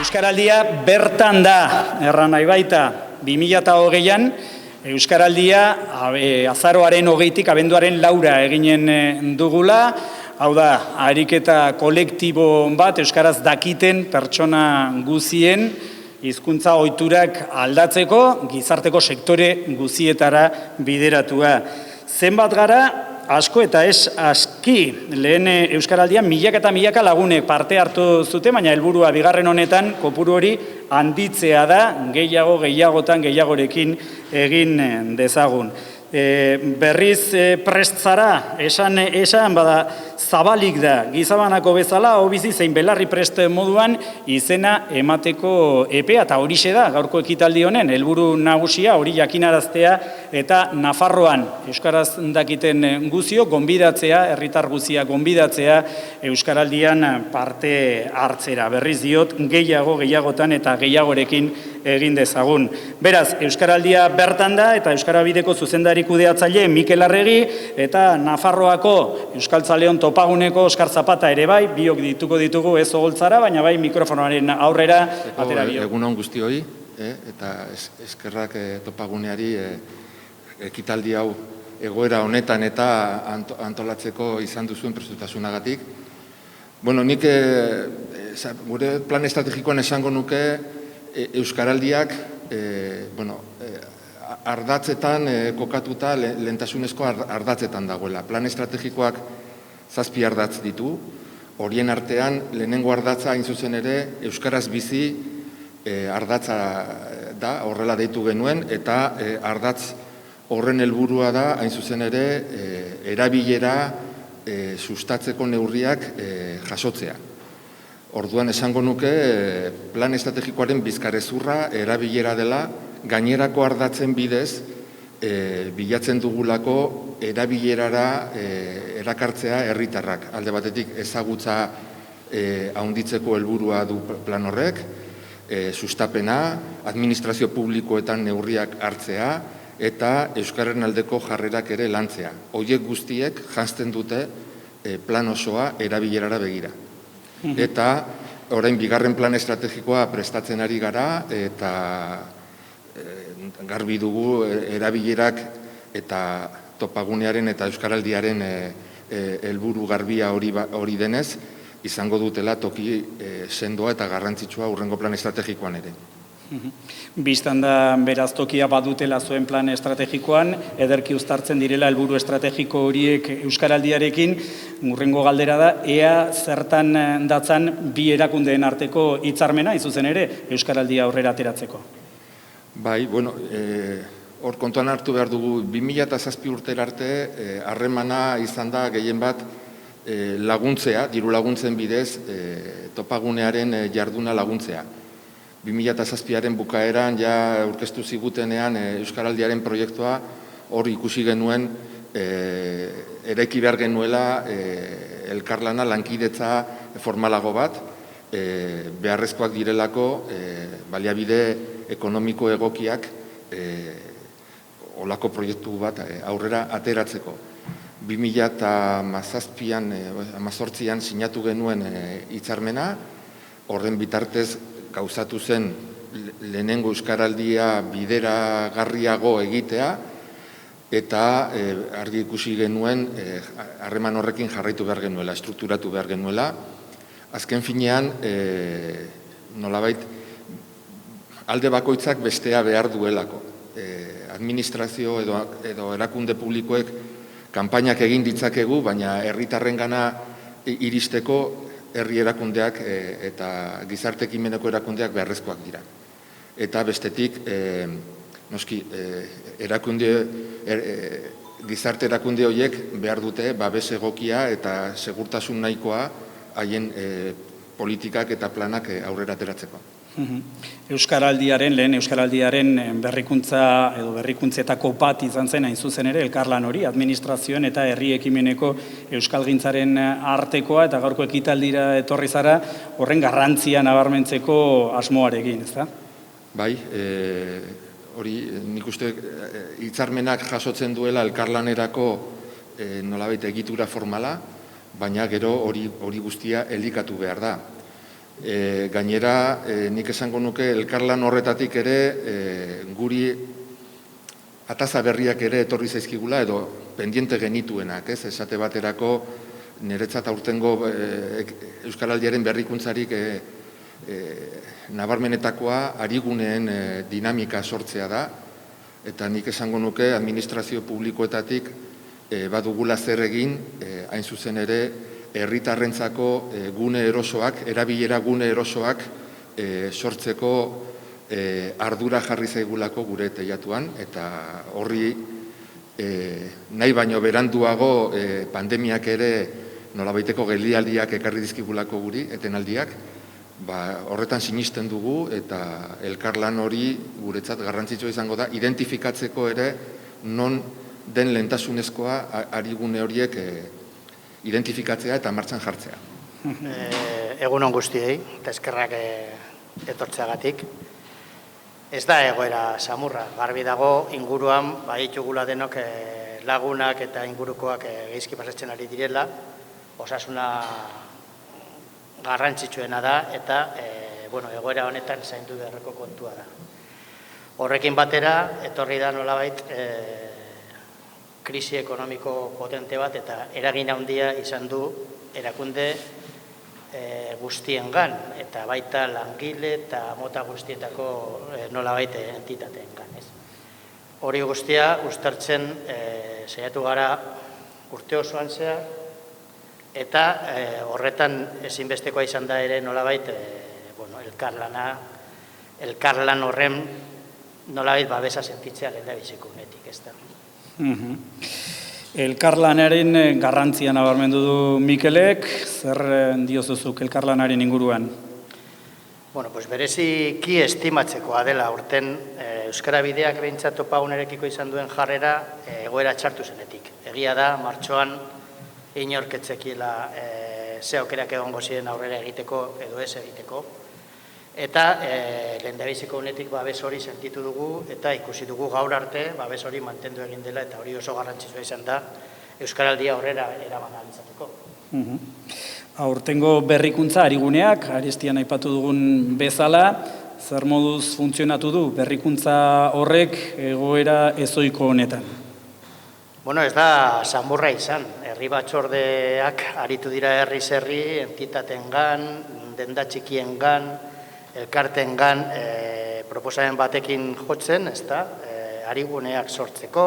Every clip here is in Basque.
Euskaraldia bertan da, erran nahi baita, 2008an, Euskaraldia azaroaren 20tik abenduaren 4 eginen dugula, hau da, ariketa kolektibo bat Euskaraz dakiten pertsona guzien hizkuntza ohiturak aldatzeko, gizarteko sektore guzietara bideratua. Zenbat gara, asko eta ez aski, lehen Euskaraldian milaka eta milaka lagunek parte hartu zuten, baina helburua bigarren honetan kopuru hori handitzea da, gehiagotan gehiagorekin egin dezagun. Berriz prest zara, esan bada zabalik da, gizabanako bezala, hobizi zein belarri prest moduan izena emateko epea, eta horixe da, gaurko ekitaldi honen, helburu nagusia, hori jakinaraztea, eta Nafarroan Euskaraz dakiten guzio, gonbidatzea, herritar guzia gonbidatzea, Euskaraldian parte hartzera. Berriz diot, gehiagotan eta gehiagorekin egin dezagun. Beraz, Euskaraldia bertan da, eta Euskarabideko zuzendari kudeatzaile Mikel Arregi, eta Nafarroako Euskaltzaleon topaguneko Oskar Zapata ere bai, biok ditugu ez ogoltzara, baina bai mikrofonoaren aurrera atera biok. Egunon guztioi, eta eskerrak topaguneari ekitaldi hau egoera honetan eta antolatzeko izan duzuen prestutasunagatik. Bueno, nik gure plan estrategikoan esango nuke Euskaraldiak ardatzetan kokatuta, lehentasunezko ardatzetan dagoela. Plan estrategikoak 7 ardatz ditu, horien artean lehenengo ardatza hain zuzen ere Euskaraz bizi ardatza da, horrela deitu genuen, eta ardatz horren helburua da hain zuzen ere erabilera sustatzeko neurriak jasotzea. Orduan esango nuke plan estrategikoaren bizkarrezurra erabilera dela, gainerako ardatzen bidez bilatzen dugulako erabilerara erakartzea herritarrak. Alde batetik ezagutza handitzeko helburua du plan horrek, sustapena, administrazio publikoetan neurriak hartzea, eta Euskararen aldeko jarrerak ere lantzea. Horiek guztiek janzten dute plan osoa erabilerara begira. Eta orain bigarren plan estrategikoa prestatzen ari gara, eta garbi dugu erabilerak eta topagunearen eta Euskaraldiaren helburu garbia hori denez, izango dutela toki sendoa eta garrantzitsua hurrengo plan estrategikoan ere. Bistan da beraz tokia badutela zuen plan estrategikoan, ederki uztartzen direla helburu estrategiko horiek Euskaraldiarekin, hurrengo galdera da, ea zertan datzan bi erakundeen arteko hitzarmena, izuzen ere, Euskaraldia aurrera ateratzeko. Bai, bueno, hor kontuan hartu behar dugu, 2007 urtera arte, harremana izan da gehien bat laguntzea, diru laguntzen bidez, topagunearen jarduna laguntzea. 2007aren bukaeran, ja aurkeztu zigutenean Euskaraldiaren proiektua hor ikusi genuen eraiki behar genuela elkarlana lankidetza formalago bat, beharrezkoak direlako baliabide ekonomiko egokiak olako proiektu bat aurrera ateratzeko. 2018an sinatu genuen hitzarmena, horren bitartez gauzatu zen lehenengo Euskaraldia bideragarriago egitea, eta argi ikusi genuen harreman horrekin jarraitu behar genuela, strukturatu behar genuela. Azken finean, nolabait, alde bakoitzak bestea behar duelako. Administrazio edo erakunde publikoek kanpainak egin ditzakegu, baina herritarrengana iristeko herri erakundeak eta gizarte ekimeneko erakundeak beharrezkoak dira. Eta bestetik, noski, gizarte erakunde horiek behar dute babes egokia eta segurtasun nahikoa haien politikak eta planak aurrera ateratzeko. Lehen Euskaraldiaren berrikuntza edo berrikuntzetako bat izan zen hain zuzen ere, elkarlan hori, administrazioen eta herri ekimeneko euskalgintzaren artekoa, eta gaurko ekitaldira etorri zara, horren garrantzia nabarmentzeko asmoarekin, ezta? Bai, hori nik uste hitzarmenak jasotzen duela elkarlanerako nolabait egitura formala, baina gero hori guztia elikatu behar da. Gainera, nik esango nuke elkarlan horretatik ere guri ataza berriak ere etorri zaizkigula edo pendiente genituenak, ez? Esate baterako niretzat aurtengo Euskaraldiaren berrikuntzarik nabarmenetakoa ariguneen dinamika sortzea da, eta nik esango nuke administrazio publikoetatik badugula zer egin, hain zuzen ere, herritarrentzako gune erosoak, erabilera gune erosoak sortzeko ardura jarri zaigulako gure teilatuan, eta horri nahi baino beranduago pandemiak ere nolabaiteko geldialdiak ekarri dizkigulako guri, etenaldiak, horretan sinisten dugu eta elkarlan hori guretzat garrantzitsua izango da, identifikatzeko ere non den lehentasunezkoa arigune horiek identifikatzea eta martxan jartzea. Egunon guztiei, eta eskerrak etortzeagatik. Ez da egoera samurra, garbi dago inguruan baditugula denok lagunak eta ingurukoak geizki pasatzen ari direla, osasuna garrantzitsuena da eta egoera honetan zaindu beharreko kontua da. Horrekin batera, etorri da nolabait krisi ekonomiko potente bat eta eragin handia izan du erakunde guztiengan eta baita langile eta mota guztietako nolabait entitateengan. Hori guztia uztartzen saiatu gara urte osoan zehar eta horretan ezinbestekoa izan da ere nolabait elkarlan horren nolabait babesa sentitzea lehendabiziko unetik, ez da. Elkarlanaren garrantzia nabarmendu du Mikelek, zer diozuzuk elkarlanaren inguruan? Bereziki estimatzekoa dela urten Euskara Bideak behintzat topagunerekiko izan duen jarrera egoera txartu zenetik. Egia da, martxoan inorketzekiela ze aukerak egongo ziren aurrera egiteko edo ez egiteko. Eta lehendabiziko unetik babes hori sentitu dugu eta ikusi dugu gaur arte babes hori mantendu egin dela eta hori oso garrantzitsua izan da Euskaraldia aurrera eraman ahal izateko. Aurtengo berrikuntza ariguneak, Arestian aipatu dugun bezala, zer moduz funtzionatu du berrikuntza horrek egoera ezoiko honetan? Ez da samurra izan, herri batzordeak aritu dira herriz herri, entitatengan, denda txikiengan, elkartengan proposamen batekin jotzen, ez da, ariguneak sortzeko,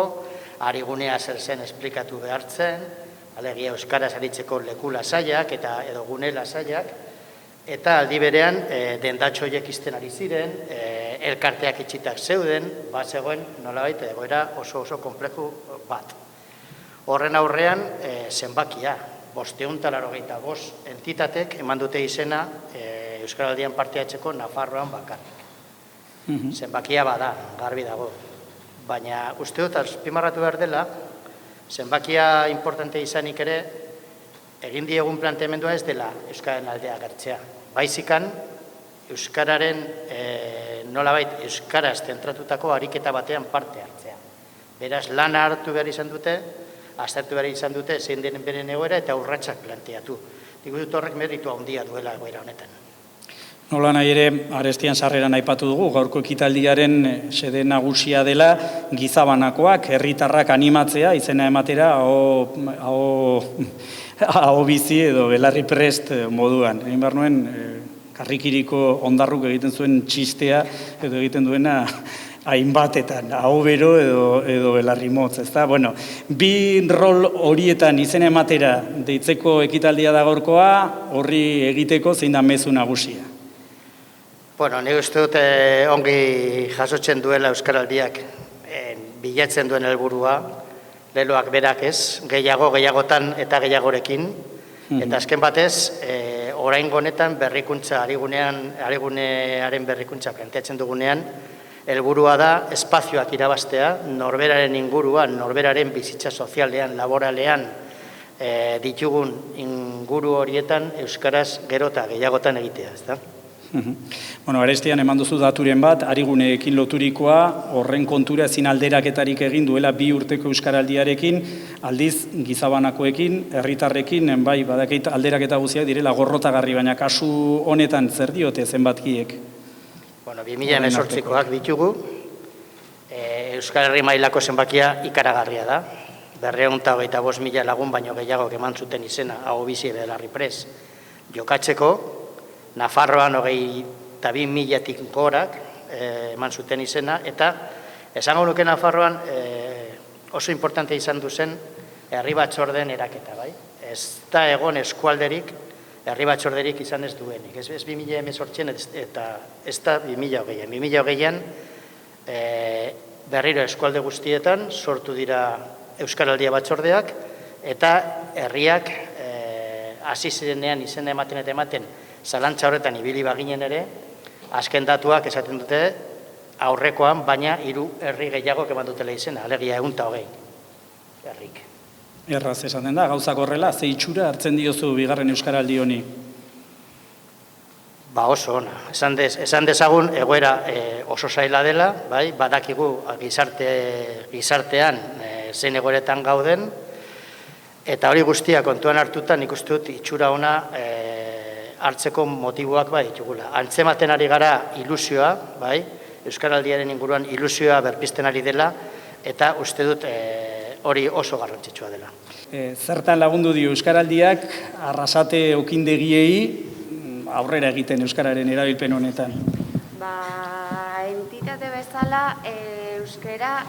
arigunea zer zen esplikatu behartzen, alegia euskaraz aritzeko leku lasaiak eta edo gune lasaiak, eta aldi berean dendatxo horiek izten ari ziren, elkarteak itxitak zeuden, zegoen nolabait egoera oso konpleju bat. Horren aurrean zenbakia, 585 entitatek eman dute izena Euskaraldian parte hartzeko Nafarroan bakarrik. Zenbakia bada, garbi dago. Baina uste dut azpimarratu behar dela, zenbakia importante izanik ere, egin diegun planteamendua ez dela Euskararen aldea agertzea. Baizikan, Euskararen nolabait Euskaraz zentratutako ariketa batean parte hartzea. Beraz, lana hartu behar izan dute, aztertu behar izan dute zein den beren egoera eta urratsak planteatu. Nik dut horrek meritu handia duela egoera honetan. Nola nahi ere, Arestian sarreran aipatu dugu, gaurko ekitaldiaren xede nagusia dela gizabanakoak, herritarrak animatzea, izena ematera, aho bizi edo belarri prest moduan. Egin behar nuen, karrikiriko ondarruk egiten zuen txistea, edo egiten duena hainbatetan, aho bero edo belarri motz, ezta? Bi rol horietan izena ematera deitzeko ekitaldia da gaurkoa, horri egiteko zein da mezu nagusia. Nik uste dut ongi jasotzen duela Euskaraldiak bilatzen duen helburua, leloak berak ez, gehiagotan eta gehiagorekin, eta azken batez, oraingo honetan berrikuntza, arigunearen berrikuntza planteatzen dugunean, helburua da espazioak irabaztea, norberaren inguruan, norberaren bizitza sozialean, laboralean ditugun inguru horietan Euskaraz gero eta gehiagotan egitea, ez da? Bueno, arestian eman duzu daturen bat, Ariguneekin loturikoa, horren kontura ezin alderaketarik egin duela 2 urteko Euskaraldiarekin, aldiz gizabanakoekin, herritarrekin, bai, badakit alderaketa guztiak direla gorrotagarri, baina kasu honetan zer diote zenbatkiek? Bueno, 2018koak ditugu, Euskal Herri mailako zenbakia ikaragarria da. 225.000 lagun baino gehiago eman zuten izena, hau bizi Belarri Prest jokatzeko, Nafarroan 22.000-tik gorak eman zuten izena, eta esango nuke Nafarroan oso importante izan duzen herri batzordeen eraketa, bai? Ez da egon eskualderik, herri batzorderik izan ez duenik. Ez 2018 eta ez da 2020. 2020an berriro eskualde guztietan sortu dira Euskaraldia batzordeak, eta herriak hasi zirenean izena ematen eta ematen zalantza horretan ibili baginen ere, azken datuak esaten dute aurrekoan, baina 3 herri gehiago eman dutela izena, alegia 120 herrik. Erraz esaten da, gauzak horrela, ze itxura hartzen diozu bigarren Euskaraldi honi? Ba oso ona, esan dezagun egoera oso zaila dela, bai, badakigu gizartean zein egoeretan gauden, eta hori guztia kontuan hartuta nik uste dut itxura ona hartzeko motiboak bai ditugula. Antzematen ari gara ilusioa, bai, Euskaraldiaren inguruan ilusioa berpizten ari dela, eta uste dut hori oso garrantzitsua dela. Zertan lagundu dio Euskaraldiak Arrasate okindegiei aurrera egiten Euskararen erabilpen honetan? Entitate bezala, euskara...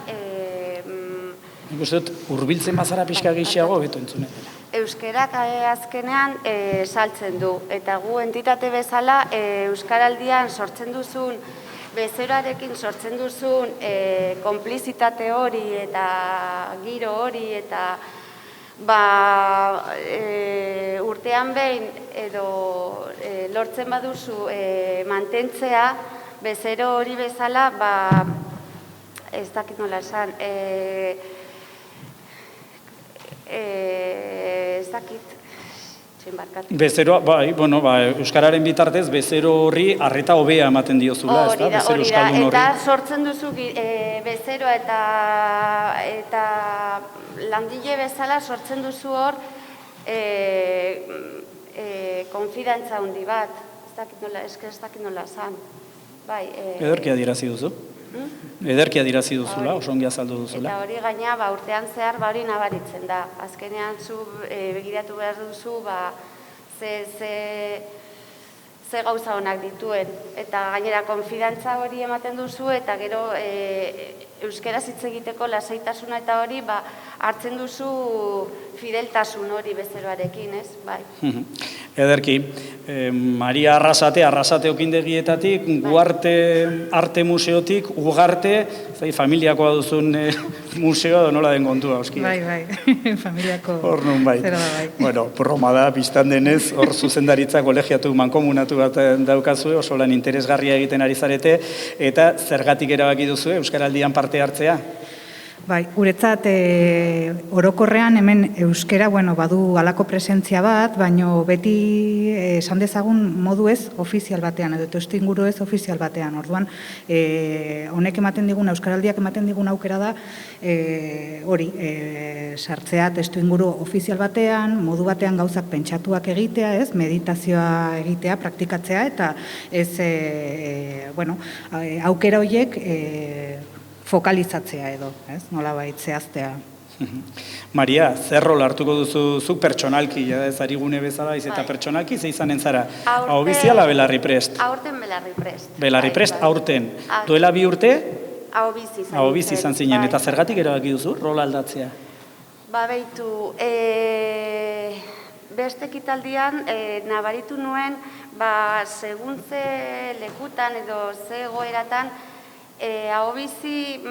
Nik uste dut, hurbiltzen bazara pixka gehiago, beto entzunen dela. Euskerak azkenean saltzen du, eta gu entitate bezala Euskaraldian sortzen duzun, bezeroarekin sortzen duzun konplizitate hori eta giro hori eta urtean behin edo lortzen baduzu mantentzea, bezero hori bezala, ez dakit nola esan, ez dakit, txinbarkatu. Bezero, Euskararen bitartez, bezero horri arreta hobea ematen diozula, ez da? Bezero euskaldun horri. Eta sortzen duzu bezeroa eta langile bezala sortzen duzu hor konfidantza handi bat, ez dakit nola esan. Ederki adirazi duzu? Ederki adirazi duzula, oso ongi azaldu duzula. Eta hori gaina, urtean zehar, hori nabaritzen da. Azkenean, zu begiratu behar duzu, ze gauza honak dituen. Eta gainera, konfidantza hori ematen duzu, eta gero euskaraz hitz egiteko lasaitasuna eta hori, hartzen duzu fideltasun hori bezeroarekin, ez? Bai. Ederki, Maria Arrasate okindegietatik, Guarte Arte Museotik, Ugarte, familiakoa duzun museoa, nola den kontua, oski? Bai, familiako zera da, bai. Bueno, broma da, biztan denez, hor zuzendaritza kolegiatu mankomunatu bat daukazue, oso lan interesgarria egiten ari zarete, eta zergatik erabaki duzu Euskaraldian parte hartzea? Bai, guretzat orokorrean hemen euskera, badu halako presentzia bat, baino beti esan dezagun modu ez ofizial batean, edo testuinguru ez ofizial batean. Orduan, honek ematen digun, Euskaraldiak ematen digun aukera da, hori, sartzea testuinguru ofizial batean, modu batean gauzak pentsatuak egitea, ez, meditazioa egitea, praktikatzea, eta ez, aukera horiek fokalizatzea edo, nola zehaztea. Maria, zer rol hartuko duzu zuk pertsonalki, ez Arigune bezala, eta pertsonalki ze izanen zara? Hau biziala Belarri Prest? Aurten Belarri Prest. Belarri Prest, aurten. Duela 2 urte? Hau bizi izan zinen, eta zergatik erabaki duzu, rol aldatzea? Beitu, beste ekitaldian nabaritu nuen, segun ze lekutan edo ze egoeratan, hau bizi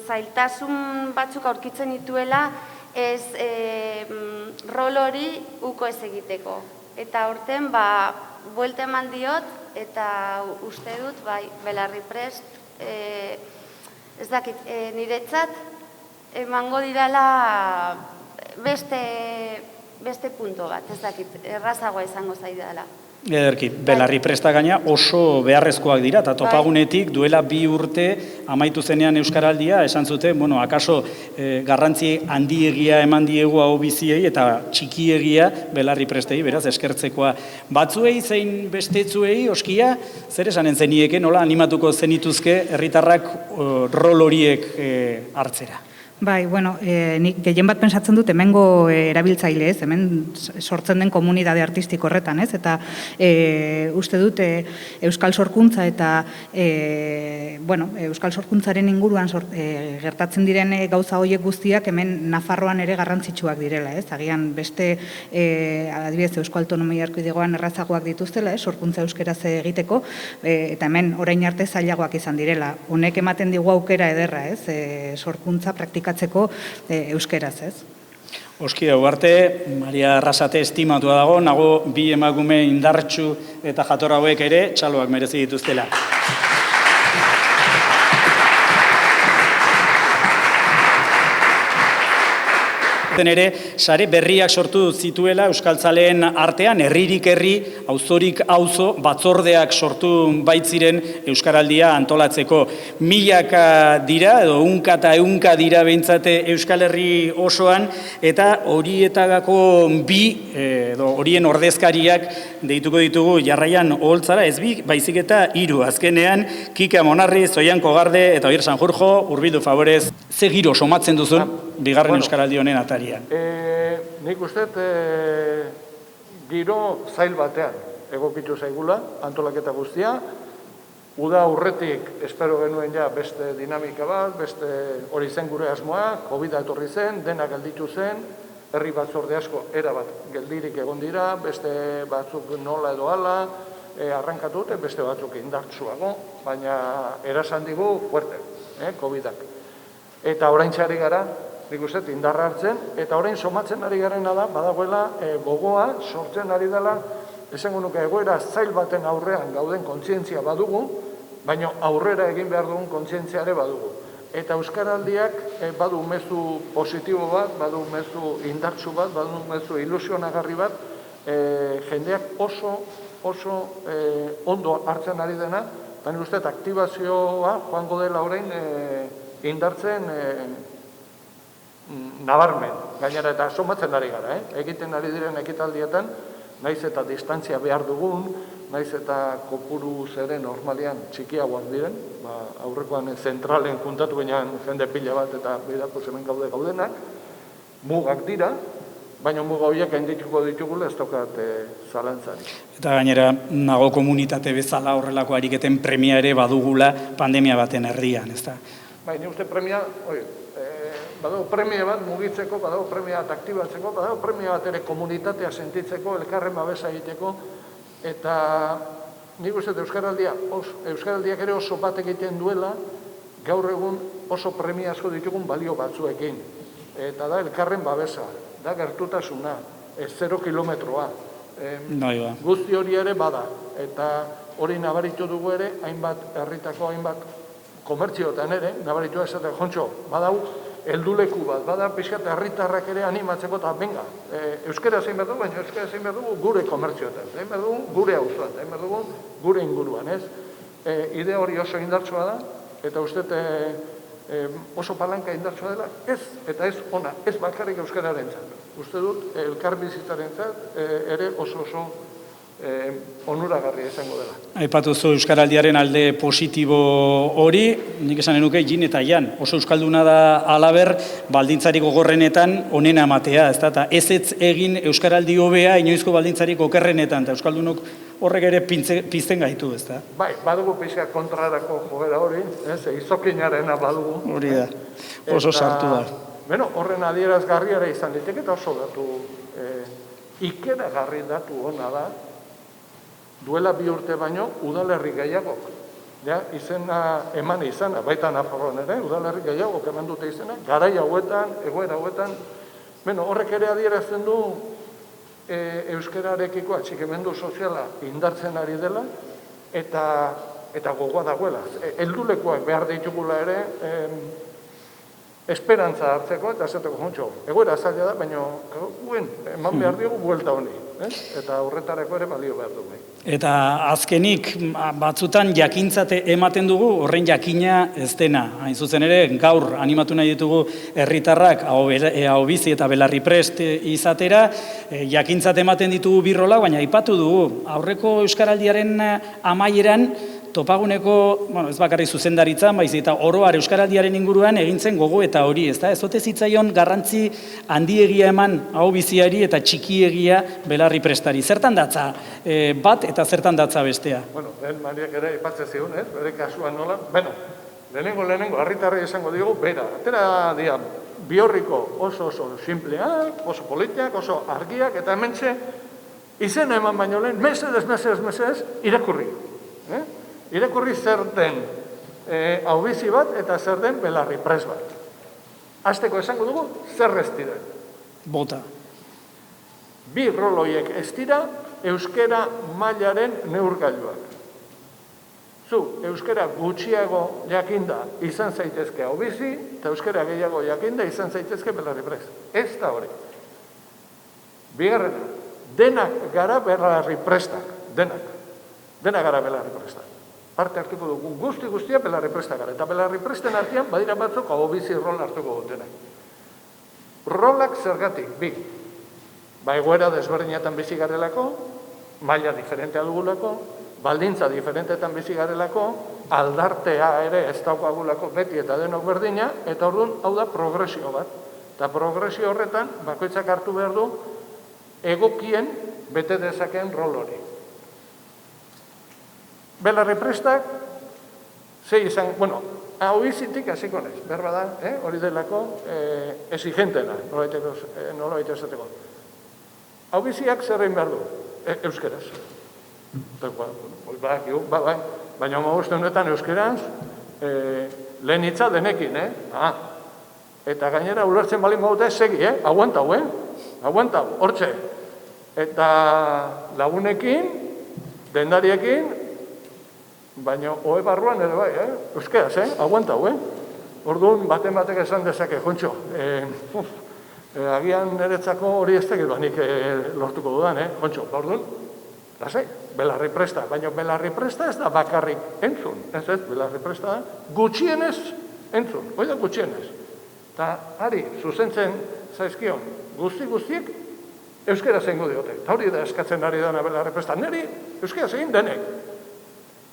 zailtasun batzuk aurkitzen dituela ez rol hori uko ez egiteko. Eta horten, buelta eman diot, eta uste dut, Belarri Prest, ez dakit, niretzat, emango didala beste punto bat, ez dakit, errazagoa izango zaidala. Ederki, belarri presta gaina oso beharrezkoak dira, eta topagunetik duela 2 urte amaitu zenean Euskaraldia, esan zute, bueno, akaso garrantzi handiegia eman diegu hau biziei, eta txikiegia belarri prestei, beraz, eskertzekoa. Batzuei zein bestetzuei, oskia, zer esanen zenieke, nola animatuko zenituzke herritarrak rol horiek hartzera? Bai, bueno, nik gehien bat pensatzen dut hemengo erabiltzaile, ez, hemen sortzen den komunitate artistiko horretan, ez, eta uste dut Euskal Sorkuntza eta, bueno, Euskal Sorkuntzaren inguruan gertatzen diren gauza horiek guztiak hemen Nafarroan ere garrantzitsuak direla, ez, agian beste, adibidez, Euskal Autonomia Erkidegoan errazagoak dituztela, ez, sorkuntza euskeraz egiteko, eta hemen orain arte zailagoak izan direla. Honek ematen digu aukera ederra, ez, sorkuntza praktikatzeko euskeraz, ez? Oski, hau arte, Maria Arrasate estimatua dago, nago 2 emakume indartsu eta jator hauek ere txaloak merezi dituztela. Ere, sare berriak sortu zituela Euskaltzaleen artean, herririk herri, auzorik auzo, batzordeak sortu baitziren Euskaraldia antolatzeko. Milaka dira, edo ehunka eta ehunka dira behintzate Euskal Herri osoan, eta horietagako 2, edo horien ordezkariak deituko ditugu jarraian oholtzara, ez 2, baizik eta 3. Azkenean, Kika Monarri, Zoian Kogarde eta Oier Sanjurjo, hurbildu favorez, ze giro somatzen duzun, bigarren Euskaraldi honen atarian. Nik uste giro zail batean egokitu zaigula, antolaketa guztia. Uda aurretik espero genuen ja beste dinamika bat, beste hori zen gure asmoa, COVID-a etorri zen, dena gelditu zen, herri batzorde asko erabat geldirik egon dira, beste batzuk nola edo ala, arrankatu dute, beste batzuk indartsuago, baina erasan digu fuerte, COVID-ak. Eta orain txari gara, nik uste, indarra hartzen, eta orain somatzen ari garena da, badagoela gogoa sortzen ari dela, esango nuke egoera zail baten aurrean gauden kontzientzia badugu, baina aurrera egin behar dugun kontzientziare badugu. Eta Euskaraldiak badu mezu positibo bat, badu mezu indartsu bat, badu mezu ilusionagarri bat, jendeak oso ondo hartzen ari dena, eta nik uste, aktibazioa joango dela orain indartzen nabarmen, gainera eta somatzen ari gara, egiten ari diren ekitaldietan, naiz eta distantzia behar dugun, naiz eta kopuru zeren normalian txikiagoak diren, aurrekoan zentralen juntatu gainean jende pila bat eta bidako hemen gaudenak, mugak dira, baina muga horiek gaindituko ditugula ez daukat zalantzarik. Eta gainera, nago komunitate bezala horrelako ariketen premia ere badugula pandemia baten erdian, ez da? Bai, ni uste premia, badago premia bat mugitzeko, badago premia bat aktibatzeko, badago premia bat ere komunitatea sentitzeko, elkarren babesa egiteko, eta nik uste Euskaraldiak ere oso bat egiten duela, gaur egun oso premia asko ditugun balio batzuekin. Eta da elkarren babesa, da gertutasuna, 0 kilometroa. Guzti hori ere bada, eta hori nabaritu dugu ere, hainbat herritako, hainbat komertzioetan ere, nabaritu esaten jontxo, badau, helduleku bat, bada pixkat herritarrak ere animatzeko, eta benga, euskara zein behar dugu, baina euskara zein behar dugu gure komertzioetan, zein behar dugu gure auzoan, zein behar dugu gure inguruan, ez? Idea hori oso indartsua da, eta uste oso palanka indartsua dela, ez, eta ez ona, ez bakarrik euskararen zat. Uste dut, elkar bizitzaren zat, ere oso onuragarria izango dela. Aipatu zu Euskaraldiaren alde positibo hori, nik esan enuke jin eta jan, oso euskalduna da halaber, baldintzarik gogorrenetan onena ematea, ez da, eta ez egin Euskaraldi hobea inoizko baldintzarik okerrenetan, eta euskaldunok horrek ere pizten gaitu, ez da? Bai, badugu pixka kontrarako jogera hori, izokinarena badugu. Hori da, oso sartu da. Bueno, horren adierazgarriara izan diteke eta oso datu ikeragarri datu hona da, duela 2 urte baino udalerri gehiagok. Izena eman izana, baita Nafarroan ere, udalerri gehiagok eman dute izena, garai hauetan, egoera hauetan, horrek ere adierazten du euskararekiko atxikimendu soziala indartzen ari dela, eta gogoa dagoela. Heldulekoak behar ditugula ere, esperantza hartzeko eta esateko jontxo. Egoera zaila da, baina eman behar diogu buelta honi. eta horretarako ere balio behar du. Eta azkenik batzutan jakintzate ematen dugu horren jakina ez dena. Hain zuzen ere, gaur animatu nahi ditugu herritarrak hau bizi eta belarri prest izatera, jakintzate ematen ditugu birrola, baina aipatu dugu. Aurreko Euskaraldiaren amaieran, topaguneko, ez bakarrik zuzendaritzan, baizik eta oroar Euskaraldiaren inguruan egintzen gogo eta hori, ez da? Ez ote zitzaion garrantzi handiegia eman hau biziari eta txikiegia belarri prestari. Zertan datza bat eta zertan datza bestea? Bueno, Mariak ere ipatze zigun, bere kasuan nola. Lehenengo, harritarri esango diogu, bera, atera dia, Biorriko oso simpleak, oso politiak, oso argiak, eta hementxe izena eman baino lehen, mesedez, irakurri. Irakurri zer den hau bizi bat eta zer den belarri pres bat. Hasteko esango dugu, zer ez diren. Bota. Bi roloiek ez dira euskera mailaren neurgailuak. Zu, euskera gutxiago jakinda izan zaitezke hau bizi, eta euskera gehiago jakinda izan zaitezke belarri pres. Ez da hori. Bigarrena, denak gara belarri prestak. Denak gara belarri prestak. Parte hartuko dugu guztia belarri prestak gara. Eta belarri presten artean badira batzuk hau bizi rol hartuko dutenak. Rolak zergatik, bi. Egoera desberdinetan bizi garelako, maila diferentea dugulako, baldintza diferentetan bizi garelako, aldartea ere ez daukagulako beti eta denok berdina, eta orduan hau da progresio bat. Eta progresio horretan, bakoitzak hartu behar du, egokien bete dezakeen rol hori. Belarri prestak, hau izitik hasiko naiz, berba da, hori delako exigentena, nolabait esateko. Hau biziak zerrein behar du, euskeraz. Baina hoste honetan euskeraz, lehen hitza denekin, eta gainera ulertzen balin baute segi, aguantau, hortxe. Eta lagunekin, dendariekin, baina oe barruan ere bai, euskeraz, aguantau, Orduan, batek esan dezake, Jontxo, agian niretzako hori ez tegit banik lortuko dudan, Jontxo, orduan, lasai, belarri presta, baina belarri presta ez da bakarrik entzun, belarri presta da, gutxienez entzun, hori da gutxienez. Eta, ari, zuzentzen zaizkion, guztiek euskera zengo diote, eta hori da eskatzen ari dana belarri presta, niri euskera zegin denek.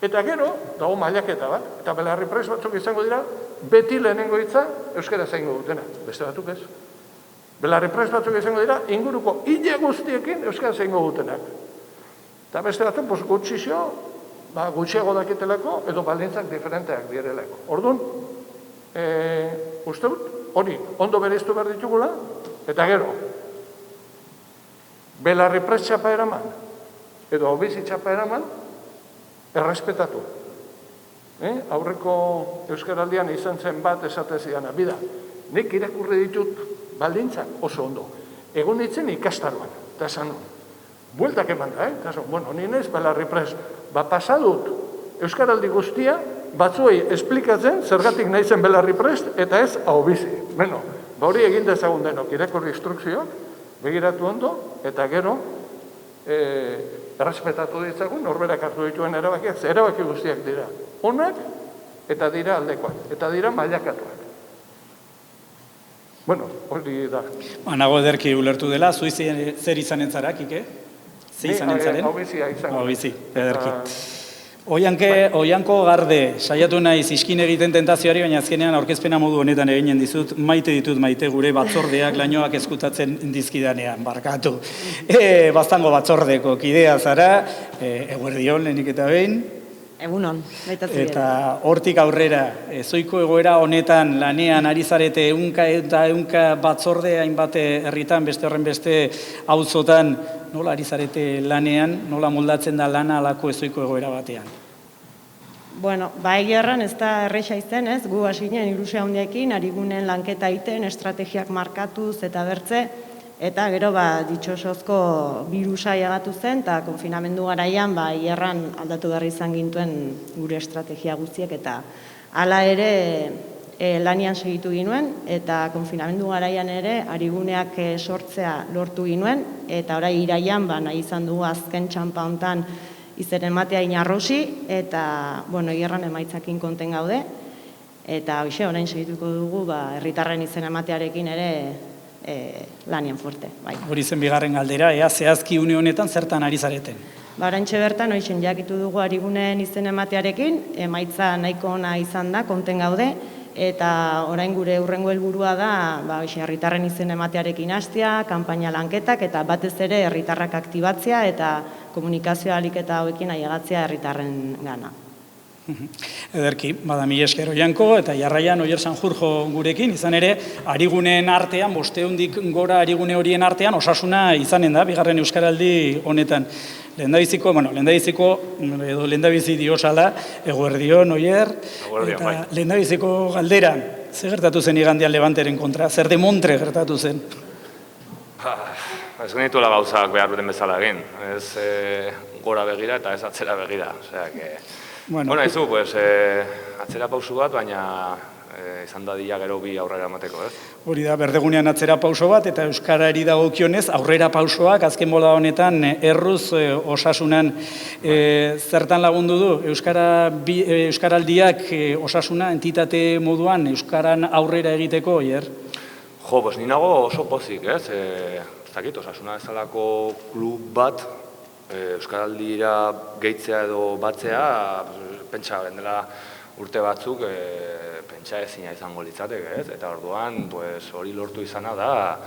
Eta gero, dago mailaketa bat, eta belarri prest batzuk izango dira, beti lehenengo hitza euskera zaingo dutena, beste batzuk ez. Belarri prest batzuk izango dira, inguruko hile guztiekin euskera zaingo dutenak. Eta beste batzuk, gutxiago dakitelako, edo baldintzak diferenteak direlako. Orduan, uste dut, hori, ondo bereiztu behar ditugula, eta gero, belarri prest txapa eraman, edo hobizi txapa eraman, errespetatu. Aurreko Euskaraldian izan zen bat esateziana. Bida, nik irakurri ditut baldintzak oso ondo. Egon ditzen ikastaroan, eta esan nuen. Bueltak eman da, eta esan, ninez belarri prest. Pasadut Euskaraldi guztia, batzuei esplikatzen, zergatik nahi zen belarri prest, eta ez hau bizi. Hori egin dezagun denok, irakurri instrukzioak, begiratu ondo, eta gero, errespetatu ditzagun, norberak hartu dituen erabakiak, erabaki guztiak dira. Onak, eta dira aldekoak, eta dira mailakatuak. Hori da. Nago ederki ulertu dela, zui zer izanen zara, Kike? Zer izanen zaren? Hau bizia izango. Hau bizi, ederki. Oianko Garde, saiatu naiz iskin egiten tentazioari, baina azkenean aurkezpena modu honetan eginen dizut, maite gure batzordeak lainoak eskutatzen dizkidanean, barkatu. Baztango batzordeko kidea zara, eguerdion lehenik eta behin. Egunon, baita zure. Eta hortik aurrera, zoiko egoera honetan lanean ari zarete ehunka batzorde hainbat herritan, beste horren beste auzotan, nola ari zarete lanean, nola moldatzen da lana alako ezoiko egoera batean? Egia erran ez da erresa izen, ez? Gu hasi ginen ilusia handiarekin, ari gunen lanketa egiten, estrategiak markatuz eta bertze, eta gero ditxosozko birusa agatu zen, eta konfinamendu garaian erran aldatu behar izan gintuen gure estrategia guztiek, eta hala ere lanian segitu ginuen, eta konfinamendu garaian ere, ariguneak sortzea lortu ginuen, eta orai iraian, nahi izan dugu azken txampa hontan izen ematea inarrosi, eta, egerran emaitzakin konten gaude, eta hoxe, orain segituko dugu, herritarren izen ematearekin ere lanian fuerte. Hori zen bigarren galdera, zehazki une honetan zertan ari zareten? Orantxe bertan, hoixen jakitu dugu ariguneen izen ematearekin, emaitza nahiko ona izan da, konten gaude, eta orain gure hurrengo helburua da, herritarren izen ematearekin hastea, kanpaina lanketak, eta batez ere herritarrak aktibatzea, eta komunikazioa alik eta hauekin ailegatzea herritarren gana. Ederki, mila esker Oianko, eta jarraian Oier Sanjurjo gurekin, izan ere, ariguneen artean, 500-tik gora arigune horien artean, osasuna izanen da, bigarren euskaraldi honetan. Lehendabiziko, edo lehendabizi diosala, eguerdion, Oier, eta lehendabiziko galdera, zer gertatu zen igandean Levanteren kontra, zer demontre gertatu zen? Ez genituela gauzak behar duten bezala egin, ez gora begira eta ez atzera begira, Bueno, haizu, atzera pausu bat, baina izan dadila gero bi aurrera emateko, ez? Hori da, berdegunean atzera pauso bat, eta euskarari dagokionez, aurrera pausoak, azken bola honetan, erruz osasunan zertan lagundu du? Euskaraldiak osasuna, entitate moduan, euskaran aurrera egiteko, Oier? Jo, ni nago oso pozik, ez? Ez dakit, osasuna ezalako klub bat, euskaraldira gehitzea edo batzea, pentsa dela urte batzuk, pentsa ezina izango litzateke, ez? Eta orduan, hori lortu izana da,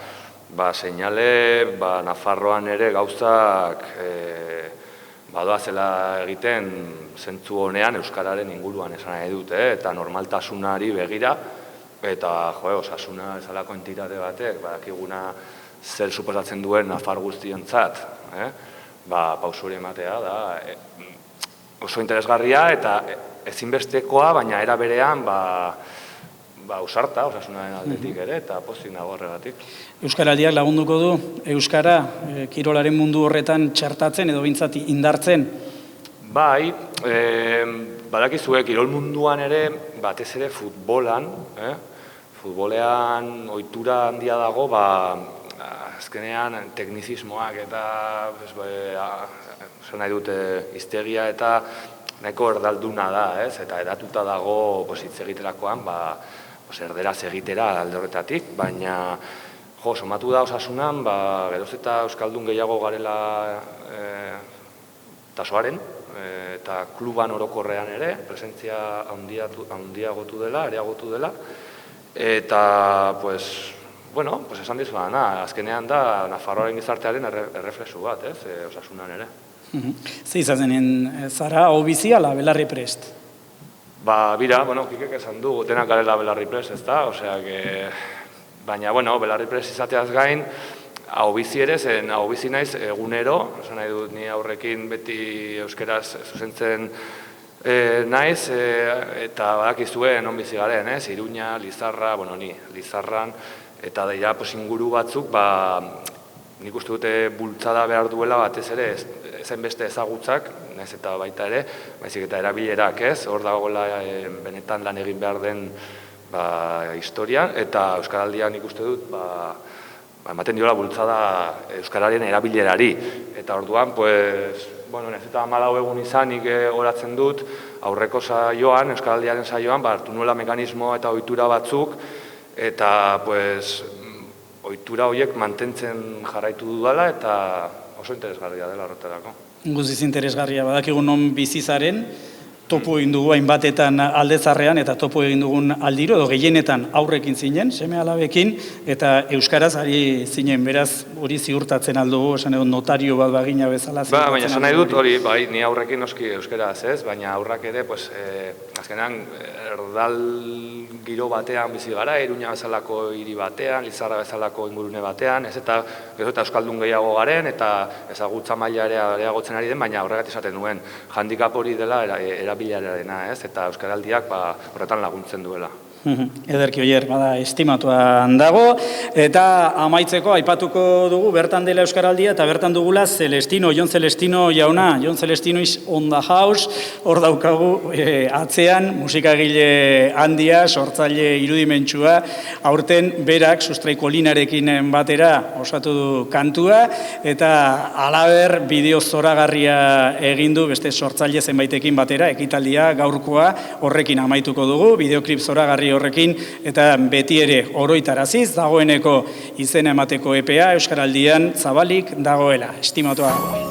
seinale, Nafarroan ere gauzak badoazela egiten zentzu honean euskararen inguruan esan nahi dut, eta normaltasunari begira, eta osasuna ezalako entitate batek, badakiguna zer suposatzen duen Nafar guztiontzat, pausu hori ematea da oso interesgarria eta ezinbestekoa, baina era berean ausarta, osasunaren aldetik ere, eta pozik nago horregatik. Euskaraldiak lagunduko du euskara kirolaren mundu horretan txertatzen edo behintzat indartzen? Bai, badakizue kirol munduan ere, batez ere futbolean ohitura handia dago, azkenean teknizismoak eta esan nahi dute hiztegia eta nahiko erdalduna da, eta edatuta dago hitz egiterakoan erderaz egitera alde horretatik, baina somatu da osasunan, geroz eta euskaldun gehiago garela tasoaren, eta kluban orokorrean ere, presentzia handiagotu dela, areagotu dela, eta esan dizudana, azkenean da Nafarroaren gizartearen erreflexu bat, osasunan ere. Ze izanen zara, hau bizi ala belarri prest? Bira, Kikek esan du, denak garela belarri prest, ez da, baina, belarri prest izateaz gain, hau bizi ere, zen hau bizi naiz egunero, esan nahi dut ni aurrekin beti euskeraz zuzentzen naiz, eta badakizue non bizi garen, Iruña, Lizarra, ni Lizarran, eta daira inguru batzuk, nik uste dute bultzada behar duela batez ere, ezen beste ezagutzak, nahiz eta baita ere, baizik eta erabilerak, hor dagoela benetan lan egin behar den historia, eta euskaraldian nik uste dut, ematen diola bultzada euskararen erabilerari, eta orduan, nahiz eta 14 egun izanik horatzen dut, aurreko saioan, euskaraldiaren saioan, hartu nuela mekanismo eta ohitura batzuk, eta ohitura horiek mantentzen jarraitu dudala eta oso interesgarria dela horretarako. Guztiz interesgarria, badakigun non bizizaren, topo egin dugu hainbatetan aldezarrean eta topo egin dugun aldiro, edo gehienetan aurrekin zinen, seme-alabekin, eta euskaraz ari zinen, beraz hori ziurtatzen aldugu, esan edo notario bat bagina bezala ziurtatzen aldugu. Baina esan nahi dut hori, ni aurrekin noski euskaraz ez, baina aurrak ere, azkenean erdal giro batean bizi gara, Iruña bezalako hiri batean, Lizarra bezalako ingurune batean, eta euskaldun gehiago garen, eta ezagutza maila ere areagotzen ari den, baina horregatik esaten duen, handikap hori dela erabilerarena, eta euskaraldiak horretan laguntzen duela. Ederki oier, bada estimatuan dago, eta amaitzeko aipatuko dugu bertan dela Euskaraldia eta bertan dugula Celestino, Jon Celestino jauna, Jon Celestino is on the house, hor daukagu atzean musikagile handia, sortzaile irudimentsua, aurten berak Sustraiko Linarekin batera osatu du kantua, eta halaber bideo zoragarria egin du beste sortzaile zenbaitekin batera, ekitaldia gaurkoa horrekin amaituko dugu, bideoklip zoragarri horrekin, eta beti ere oroitaraziz dagoeneko izena emateko EPA Euskaraldian zabalik dagoela, estimatua.